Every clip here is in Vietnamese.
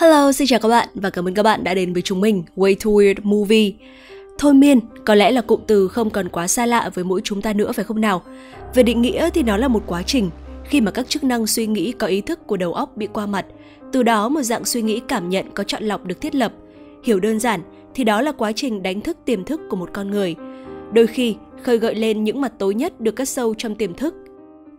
Hello, xin chào các bạn và cảm ơn các bạn đã đến với chúng mình Way to Weird Movie. Thôi miên có lẽ là cụm từ không còn quá xa lạ với mỗi chúng ta nữa phải không nào? Về định nghĩa thì nó là một quá trình khi mà các chức năng suy nghĩ có ý thức của đầu óc bị qua mặt. Từ đó một dạng suy nghĩ cảm nhận có chọn lọc được thiết lập. Hiểu đơn giản thì đó là quá trình đánh thức tiềm thức của một con người. Đôi khi khơi gợi lên những mặt tối nhất được cất sâu trong tiềm thức.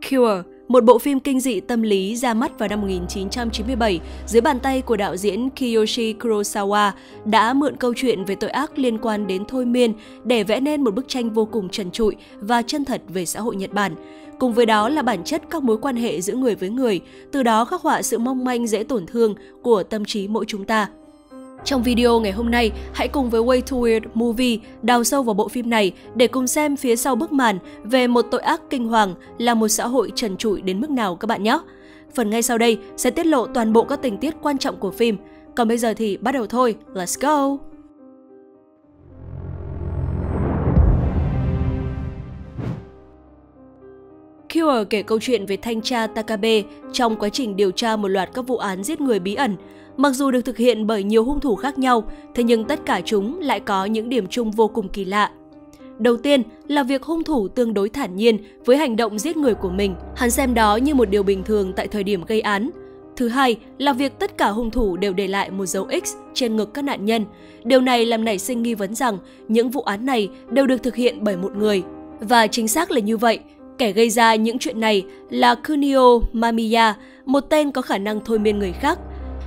Cure, một bộ phim kinh dị tâm lý ra mắt vào năm 1997 dưới bàn tay của đạo diễn Kiyoshi Kurosawa, đã mượn câu chuyện về tội ác liên quan đến thôi miên để vẽ nên một bức tranh vô cùng trần trụi và chân thật về xã hội Nhật Bản. Cùng với đó là bản chất các mối quan hệ giữa người với người, từ đó khắc họa sự mong manh dễ tổn thương của tâm trí mỗi chúng ta. Trong video ngày hôm nay, hãy cùng với Way to Weird Movie đào sâu vào bộ phim này để cùng xem phía sau bức màn về một tội ác kinh hoàng là một xã hội trần trụi đến mức nào các bạn nhé. Phần ngay sau đây sẽ tiết lộ toàn bộ các tình tiết quan trọng của phim. Còn bây giờ thì bắt đầu thôi, let's go! Cure kể câu chuyện về thanh tra Takabe trong quá trình điều tra một loạt các vụ án giết người bí ẩn. Mặc dù được thực hiện bởi nhiều hung thủ khác nhau, thế nhưng tất cả chúng lại có những điểm chung vô cùng kỳ lạ. Đầu tiên là việc hung thủ tương đối thản nhiên với hành động giết người của mình. Hắn xem đó như một điều bình thường tại thời điểm gây án. Thứ hai là việc tất cả hung thủ đều để lại một dấu X trên ngực các nạn nhân. Điều này làm nảy sinh nghi vấn rằng những vụ án này đều được thực hiện bởi một người. Và chính xác là như vậy. Kẻ gây ra những chuyện này là Kunio Mamiya, một tên có khả năng thôi miên người khác.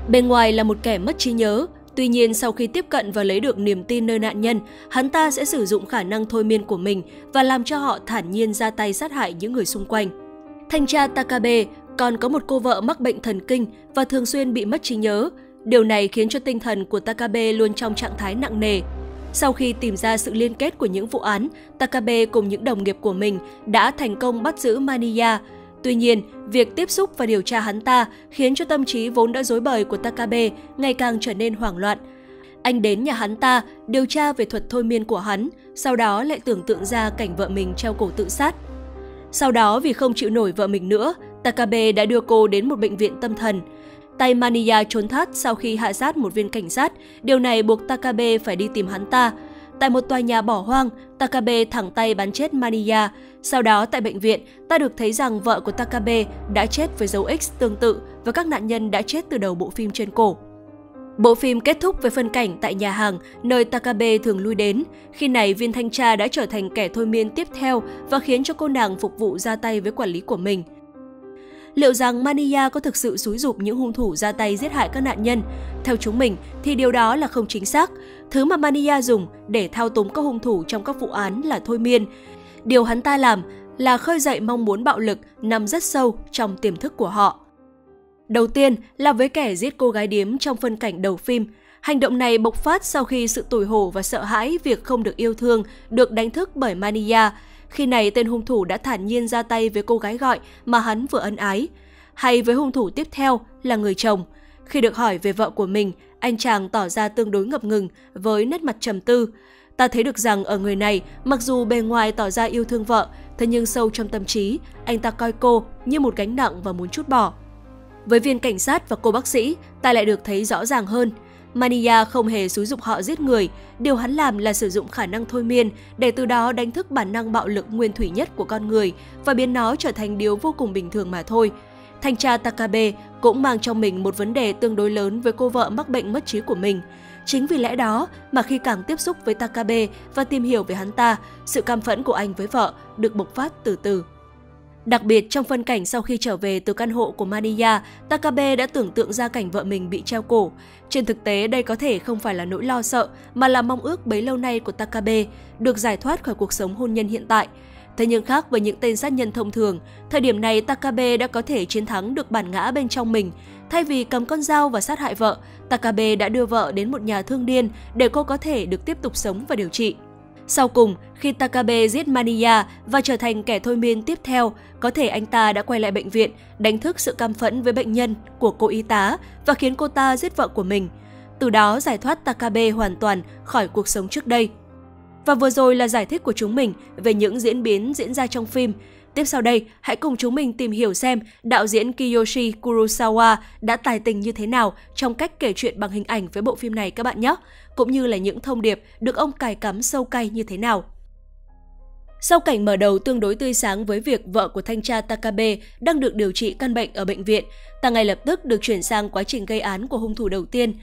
Bên ngoài là một kẻ mất trí nhớ, tuy nhiên sau khi tiếp cận và lấy được niềm tin nơi nạn nhân, hắn ta sẽ sử dụng khả năng thôi miên của mình và làm cho họ thản nhiên ra tay sát hại những người xung quanh. Thanh tra Takabe còn có một cô vợ mắc bệnh thần kinh và thường xuyên bị mất trí nhớ. Điều này khiến cho tinh thần của Takabe luôn trong trạng thái nặng nề. Sau khi tìm ra sự liên kết của những vụ án, Takabe cùng những đồng nghiệp của mình đã thành công bắt giữ Maniya. Tuy nhiên, việc tiếp xúc và điều tra hắn ta khiến cho tâm trí vốn đã rối bời của Takabe ngày càng trở nên hoảng loạn. Anh đến nhà hắn ta điều tra về thuật thôi miên của hắn, sau đó lại tưởng tượng ra cảnh vợ mình treo cổ tự sát. Sau đó vì không chịu nổi vợ mình nữa, Takabe đã đưa cô đến một bệnh viện tâm thần. Tay Maniya trốn thoát sau khi hạ sát một viên cảnh sát, điều này buộc Takabe phải đi tìm hắn ta. Tại một tòa nhà bỏ hoang, Takabe thẳng tay bắn chết Maniya. Sau đó tại bệnh viện, ta được thấy rằng vợ của Takabe đã chết với dấu X tương tự và các nạn nhân đã chết từ đầu bộ phim trên cổ. Bộ phim kết thúc với phân cảnh tại nhà hàng, nơi Takabe thường lui đến. Khi này, viên thanh tra đã trở thành kẻ thôi miên tiếp theo và khiến cho cô nàng phục vụ ra tay với quản lý của mình. Liệu rằng Maniya có thực sự xúi giục những hung thủ ra tay giết hại các nạn nhân? Theo chúng mình thì điều đó là không chính xác. Thứ mà Maniya dùng để thao túng các hung thủ trong các vụ án là thôi miên. Điều hắn ta làm là khơi dậy mong muốn bạo lực nằm rất sâu trong tiềm thức của họ. Đầu tiên là với kẻ giết cô gái điếm trong phân cảnh đầu phim. Hành động này bộc phát sau khi sự tủi hổ và sợ hãi việc không được yêu thương được đánh thức bởi Maniya. Khi này tên hung thủ đã thản nhiên ra tay với cô gái gọi mà hắn vừa ân ái. Hay với hung thủ tiếp theo là người chồng. Khi được hỏi về vợ của mình, anh chàng tỏ ra tương đối ngập ngừng với nét mặt trầm tư. Ta thấy được rằng ở người này, mặc dù bề ngoài tỏ ra yêu thương vợ, thế nhưng sâu trong tâm trí, anh ta coi cô như một gánh nặng và muốn trút bỏ. Với viên cảnh sát và cô bác sĩ, ta lại được thấy rõ ràng hơn. Maniya không hề xúi giục họ giết người, điều hắn làm là sử dụng khả năng thôi miên để từ đó đánh thức bản năng bạo lực nguyên thủy nhất của con người và biến nó trở thành điều vô cùng bình thường mà thôi. Thanh tra Takabe cũng mang trong mình một vấn đề tương đối lớn với cô vợ mắc bệnh mất trí của mình. Chính vì lẽ đó mà khi càng tiếp xúc với Takabe và tìm hiểu về hắn ta, sự căm phẫn của anh với vợ được bộc phát từ từ. Đặc biệt trong phân cảnh sau khi trở về từ căn hộ của Maniya, Takabe đã tưởng tượng ra cảnh vợ mình bị treo cổ. Trên thực tế đây có thể không phải là nỗi lo sợ mà là mong ước bấy lâu nay của Takabe được giải thoát khỏi cuộc sống hôn nhân hiện tại. Thế nhưng khác với những tên sát nhân thông thường, thời điểm này Takabe đã có thể chiến thắng được bản ngã bên trong mình. Thay vì cầm con dao và sát hại vợ, Takabe đã đưa vợ đến một nhà thương điên để cô có thể được tiếp tục sống và điều trị. Sau cùng, khi Takabe giết Maniya và trở thành kẻ thôi miên tiếp theo, có thể anh ta đã quay lại bệnh viện, đánh thức sự căm phẫn với bệnh nhân của cô y tá và khiến cô ta giết vợ của mình. Từ đó giải thoát Takabe hoàn toàn khỏi cuộc sống trước đây. Và vừa rồi là giải thích của chúng mình về những diễn biến diễn ra trong phim. Tiếp sau đây, hãy cùng chúng mình tìm hiểu xem đạo diễn Kiyoshi Kurosawa đã tài tình như thế nào trong cách kể chuyện bằng hình ảnh với bộ phim này các bạn nhé, cũng như là những thông điệp được ông cài cắm sâu cay như thế nào. Sau cảnh mở đầu tương đối tươi sáng với việc vợ của thanh tra Takabe đang được điều trị căn bệnh ở bệnh viện, ta ngay lập tức được chuyển sang quá trình gây án của hung thủ đầu tiên.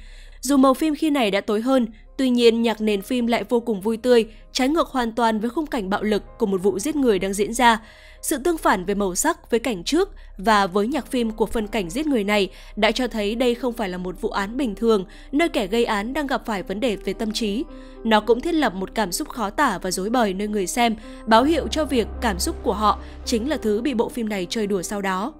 Dù màu phim khi này đã tối hơn, tuy nhiên nhạc nền phim lại vô cùng vui tươi, trái ngược hoàn toàn với khung cảnh bạo lực của một vụ giết người đang diễn ra. Sự tương phản về màu sắc với cảnh trước và với nhạc phim của phân cảnh giết người này đã cho thấy đây không phải là một vụ án bình thường, nơi kẻ gây án đang gặp phải vấn đề về tâm trí. Nó cũng thiết lập một cảm xúc khó tả và rối bời nơi người xem, báo hiệu cho việc cảm xúc của họ chính là thứ bị bộ phim này chơi đùa sau đó.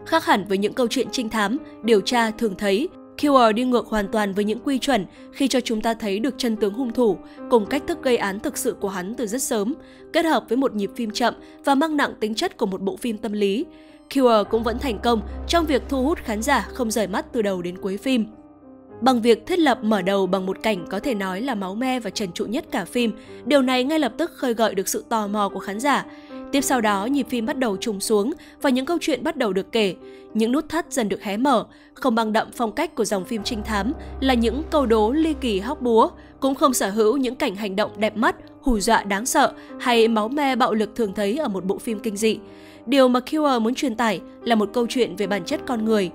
Khác hẳn với những câu chuyện trinh thám, điều tra thường thấy, Killer đi ngược hoàn toàn với những quy chuẩn khi cho chúng ta thấy được chân tướng hung thủ cùng cách thức gây án thực sự của hắn từ rất sớm, kết hợp với một nhịp phim chậm và mang nặng tính chất của một bộ phim tâm lý. Killer cũng vẫn thành công trong việc thu hút khán giả không rời mắt từ đầu đến cuối phim. Bằng việc thiết lập mở đầu bằng một cảnh có thể nói là máu me và trần trụ nhất cả phim, điều này ngay lập tức khơi gợi được sự tò mò của khán giả. Tiếp sau đó, nhịp phim bắt đầu trùng xuống và những câu chuyện bắt đầu được kể. Những nút thắt dần được hé mở, không mang đậm phong cách của dòng phim trinh thám là những câu đố ly kỳ hóc búa, cũng không sở hữu những cảnh hành động đẹp mắt, hù dọa đáng sợ hay máu me bạo lực thường thấy ở một bộ phim kinh dị. Điều mà Killer muốn truyền tải là một câu chuyện về bản chất con người,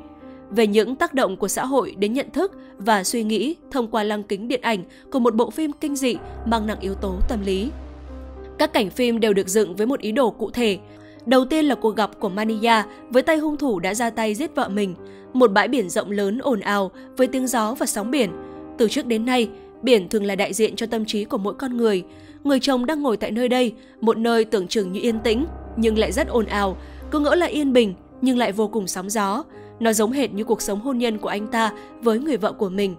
về những tác động của xã hội đến nhận thức và suy nghĩ thông qua lăng kính điện ảnh của một bộ phim kinh dị mang nặng yếu tố tâm lý. Các cảnh phim đều được dựng với một ý đồ cụ thể. Đầu tiên là cuộc gặp của Mania với tay hung thủ đã ra tay giết vợ mình, một bãi biển rộng lớn ồn ào với tiếng gió và sóng biển. Từ trước đến nay, biển thường là đại diện cho tâm trí của mỗi con người. Người chồng đang ngồi tại nơi đây, một nơi tưởng chừng như yên tĩnh nhưng lại rất ồn ào, cứ ngỡ là yên bình nhưng lại vô cùng sóng gió. Nó giống hệt như cuộc sống hôn nhân của anh ta với người vợ của mình.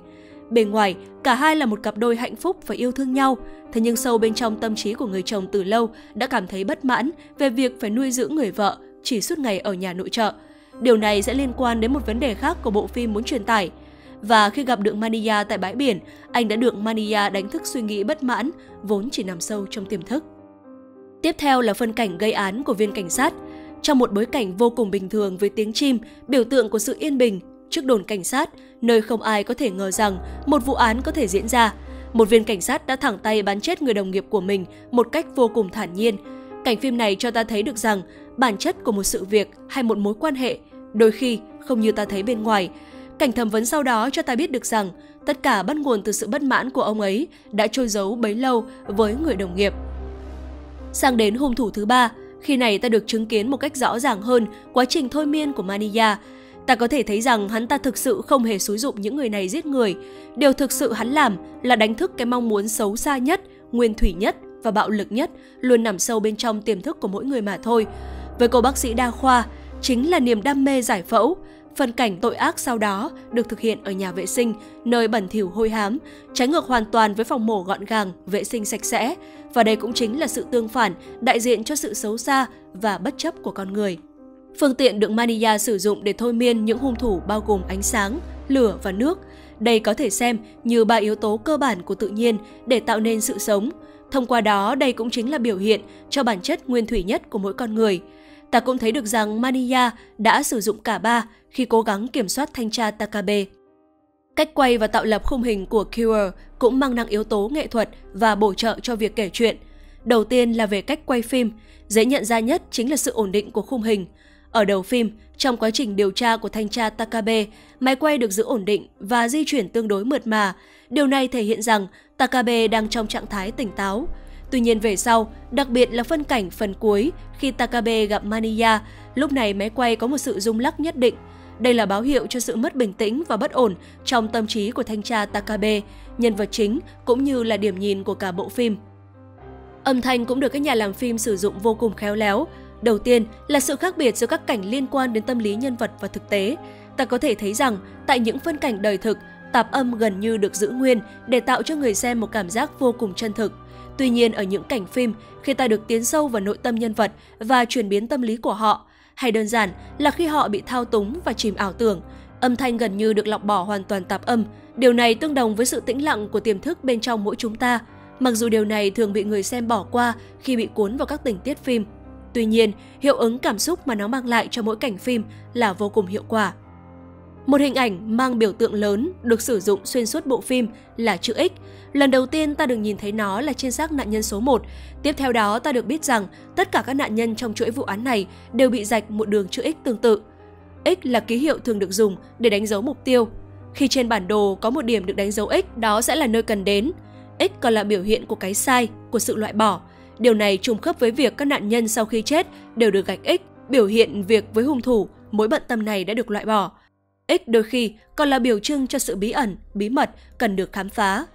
Bề ngoài, cả hai là một cặp đôi hạnh phúc và yêu thương nhau, thế nhưng sâu bên trong tâm trí của người chồng từ lâu đã cảm thấy bất mãn về việc phải nuôi dưỡng người vợ chỉ suốt ngày ở nhà nội trợ. Điều này sẽ liên quan đến một vấn đề khác của bộ phim muốn truyền tải. Và khi gặp được Mania tại bãi biển, anh đã được Mania đánh thức suy nghĩ bất mãn vốn chỉ nằm sâu trong tiềm thức. Tiếp theo là phân cảnh gây án của viên cảnh sát. Trong một bối cảnh vô cùng bình thường với tiếng chim, biểu tượng của sự yên bình, trước đồn cảnh sát, nơi không ai có thể ngờ rằng một vụ án có thể diễn ra, một viên cảnh sát đã thẳng tay bắn chết người đồng nghiệp của mình một cách vô cùng thản nhiên. Cảnh phim này cho ta thấy được rằng bản chất của một sự việc hay một mối quan hệ đôi khi không như ta thấy bên ngoài. Cảnh thẩm vấn sau đó cho ta biết được rằng tất cả bắt nguồn từ sự bất mãn của ông ấy đã trôi giấu bấy lâu với người đồng nghiệp. Sang đến hung thủ thứ ba, khi này ta được chứng kiến một cách rõ ràng hơn quá trình thôi miên của Mania. Ta có thể thấy rằng hắn ta thực sự không hề xúi giục những người này giết người. Điều thực sự hắn làm là đánh thức cái mong muốn xấu xa nhất, nguyên thủy nhất và bạo lực nhất luôn nằm sâu bên trong tiềm thức của mỗi người mà thôi. Với cô bác sĩ đa khoa, chính là niềm đam mê giải phẫu. Phân cảnh tội ác sau đó được thực hiện ở nhà vệ sinh, nơi bẩn thỉu hôi hám, trái ngược hoàn toàn với phòng mổ gọn gàng, vệ sinh sạch sẽ. Và đây cũng chính là sự tương phản, đại diện cho sự xấu xa và bất chấp của con người. Phương tiện được Mania sử dụng để thôi miên những hung thủ bao gồm ánh sáng, lửa và nước. Đây có thể xem như ba yếu tố cơ bản của tự nhiên để tạo nên sự sống. Thông qua đó, đây cũng chính là biểu hiện cho bản chất nguyên thủy nhất của mỗi con người. Ta cũng thấy được rằng Mania đã sử dụng cả ba khi cố gắng kiểm soát thanh tra Takabe. Cách quay và tạo lập khung hình của Killer cũng mang nặng yếu tố nghệ thuật và bổ trợ cho việc kể chuyện. Đầu tiên là về cách quay phim, dễ nhận ra nhất chính là sự ổn định của khung hình. Ở đầu phim, trong quá trình điều tra của thanh tra Takabe, máy quay được giữ ổn định và di chuyển tương đối mượt mà. Điều này thể hiện rằng Takabe đang trong trạng thái tỉnh táo. Tuy nhiên về sau, đặc biệt là phân cảnh phần cuối khi Takabe gặp Mania, lúc này máy quay có một sự rung lắc nhất định. Đây là báo hiệu cho sự mất bình tĩnh và bất ổn trong tâm trí của thanh tra Takabe, nhân vật chính cũng như là điểm nhìn của cả bộ phim. Âm thanh cũng được các nhà làm phim sử dụng vô cùng khéo léo. Đầu tiên là sự khác biệt giữa các cảnh liên quan đến tâm lý nhân vật và thực tế. Ta có thể thấy rằng tại những phân cảnh đời thực, tạp âm gần như được giữ nguyên để tạo cho người xem một cảm giác vô cùng chân thực. Tuy nhiên ở những cảnh phim, khi ta được tiến sâu vào nội tâm nhân vật và chuyển biến tâm lý của họ, hay đơn giản là khi họ bị thao túng và chìm ảo tưởng, âm thanh gần như được lọc bỏ hoàn toàn tạp âm. Điều này tương đồng với sự tĩnh lặng của tiềm thức bên trong mỗi chúng ta, mặc dù điều này thường bị người xem bỏ qua khi bị cuốn vào các tình tiết phim. Tuy nhiên, hiệu ứng cảm xúc mà nó mang lại cho mỗi cảnh phim là vô cùng hiệu quả. Một hình ảnh mang biểu tượng lớn được sử dụng xuyên suốt bộ phim là chữ X. Lần đầu tiên ta được nhìn thấy nó là trên xác nạn nhân số 1. Tiếp theo đó ta được biết rằng tất cả các nạn nhân trong chuỗi vụ án này đều bị rạch một đường chữ X tương tự. X là ký hiệu thường được dùng để đánh dấu mục tiêu. Khi trên bản đồ có một điểm được đánh dấu X, đó sẽ là nơi cần đến. X còn là biểu hiện của cái sai, của sự loại bỏ. Điều này trùng khớp với việc các nạn nhân sau khi chết đều được gạch X, biểu hiện việc với hung thủ, mối bận tâm này đã được loại bỏ. X đôi khi còn là biểu trưng cho sự bí ẩn, bí mật cần được khám phá.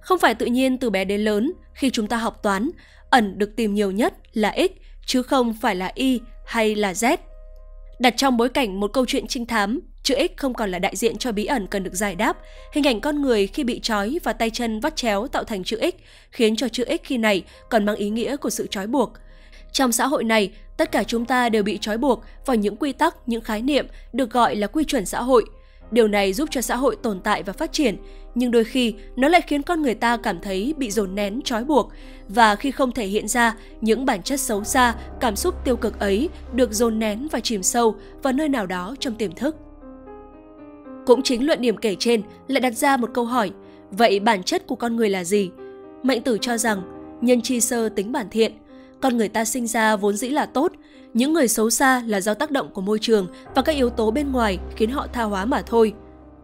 Không phải tự nhiên từ bé đến lớn, khi chúng ta học toán, ẩn được tìm nhiều nhất là X, chứ không phải là Y hay là Z. Đặt trong bối cảnh một câu chuyện trinh thám, chữ X không còn là đại diện cho bí ẩn cần được giải đáp. Hình ảnh con người khi bị trói và tay chân vắt chéo tạo thành chữ X, khiến cho chữ X khi này còn mang ý nghĩa của sự trói buộc. Trong xã hội này, tất cả chúng ta đều bị trói buộc vào những quy tắc, những khái niệm được gọi là quy chuẩn xã hội. Điều này giúp cho xã hội tồn tại và phát triển, nhưng đôi khi nó lại khiến con người ta cảm thấy bị dồn nén, trói buộc. Và khi không thể hiện ra những bản chất xấu xa, cảm xúc tiêu cực ấy được dồn nén và chìm sâu vào nơi nào đó trong tiềm thức. Cũng chính luận điểm kể trên lại đặt ra một câu hỏi, vậy bản chất của con người là gì? Mạnh Tử cho rằng, nhân chi sơ tính bản thiện, con người ta sinh ra vốn dĩ là tốt, những người xấu xa là do tác động của môi trường và các yếu tố bên ngoài khiến họ tha hóa mà thôi.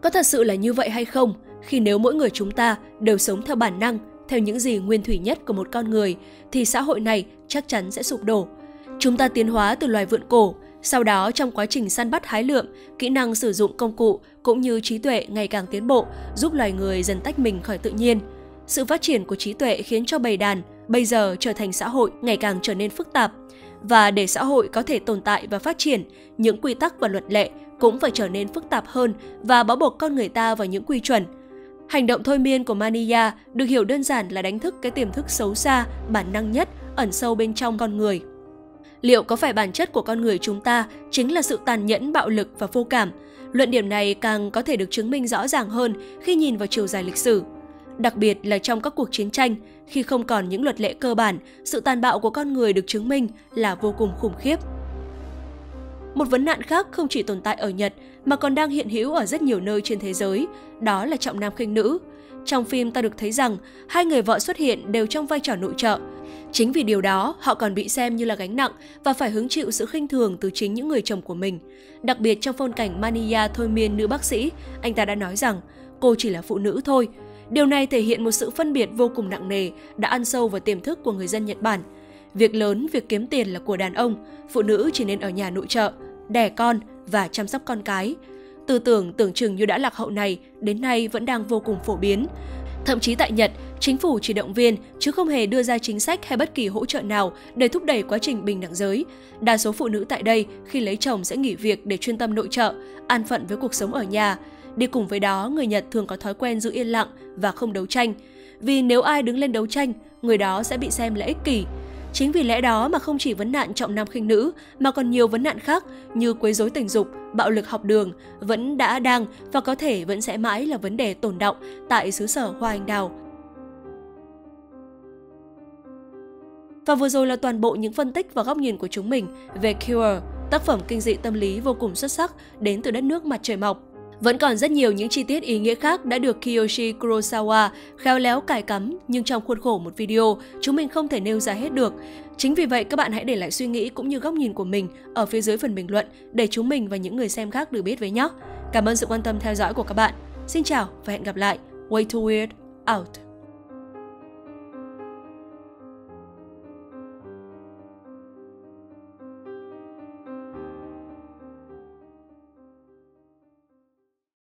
Có thật sự là như vậy hay không? Khi nếu mỗi người chúng ta đều sống theo bản năng, theo những gì nguyên thủy nhất của một con người, thì xã hội này chắc chắn sẽ sụp đổ. Chúng ta tiến hóa từ loài vượn cổ, sau đó trong quá trình săn bắt hái lượm, kỹ năng sử dụng công cụ cũng như trí tuệ ngày càng tiến bộ, giúp loài người dần tách mình khỏi tự nhiên. Sự phát triển của trí tuệ khiến cho bầy đàn bây giờ trở thành xã hội ngày càng trở nên phức tạp. Và để xã hội có thể tồn tại và phát triển, những quy tắc và luật lệ cũng phải trở nên phức tạp hơn và bó buộc con người ta vào những quy chuẩn. Hành động thôi miên của Mania được hiểu đơn giản là đánh thức cái tiềm thức xấu xa, bản năng nhất ẩn sâu bên trong con người. Liệu có phải bản chất của con người chúng ta chính là sự tàn nhẫn, bạo lực và vô cảm? Luận điểm này càng có thể được chứng minh rõ ràng hơn khi nhìn vào chiều dài lịch sử. Đặc biệt là trong các cuộc chiến tranh, khi không còn những luật lệ cơ bản, sự tàn bạo của con người được chứng minh là vô cùng khủng khiếp. Một vấn nạn khác không chỉ tồn tại ở Nhật mà còn đang hiện hữu ở rất nhiều nơi trên thế giới, đó là trọng nam khinh nữ. Trong phim ta được thấy rằng hai người vợ xuất hiện đều trong vai trò nội trợ. Chính vì điều đó, họ còn bị xem như là gánh nặng và phải hứng chịu sự khinh thường từ chính những người chồng của mình. Đặc biệt trong phôn cảnh Mania thôi miên nữ bác sĩ, anh ta đã nói rằng cô chỉ là phụ nữ thôi. Điều này thể hiện một sự phân biệt vô cùng nặng nề đã ăn sâu vào tiềm thức của người dân Nhật Bản. Việc lớn, việc kiếm tiền là của đàn ông, phụ nữ chỉ nên ở nhà nội trợ, đẻ con và chăm sóc con cái. Tư tưởng tưởng chừng như đã lạc hậu này đến nay vẫn đang vô cùng phổ biến. Thậm chí tại Nhật, chính phủ chỉ động viên chứ không hề đưa ra chính sách hay bất kỳ hỗ trợ nào để thúc đẩy quá trình bình đẳng giới. Đa số phụ nữ tại đây khi lấy chồng sẽ nghỉ việc để chuyên tâm nội trợ, an phận với cuộc sống ở nhà. Đi cùng với đó, người Nhật thường có thói quen giữ yên lặng và không đấu tranh. Vì nếu ai đứng lên đấu tranh, người đó sẽ bị xem là ích kỷ. Chính vì lẽ đó mà không chỉ vấn nạn trọng nam khinh nữ mà còn nhiều vấn nạn khác như quấy rối tình dục, bạo lực học đường vẫn đang và có thể vẫn sẽ mãi là vấn đề tồn đọng tại xứ sở hoa anh đào. Và vừa rồi là toàn bộ những phân tích và góc nhìn của chúng mình về Cure, tác phẩm kinh dị tâm lý vô cùng xuất sắc đến từ đất nước mặt trời mọc. Vẫn còn rất nhiều những chi tiết ý nghĩa khác đã được Kiyoshi Kurosawa khéo léo cài cắm, nhưng trong khuôn khổ một video, chúng mình không thể nêu ra hết được. Chính vì vậy, các bạn hãy để lại suy nghĩ cũng như góc nhìn của mình ở phía dưới phần bình luận để chúng mình và những người xem khác được biết với nhé. Cảm ơn sự quan tâm theo dõi của các bạn. Xin chào và hẹn gặp lại. Way Too Weird, out.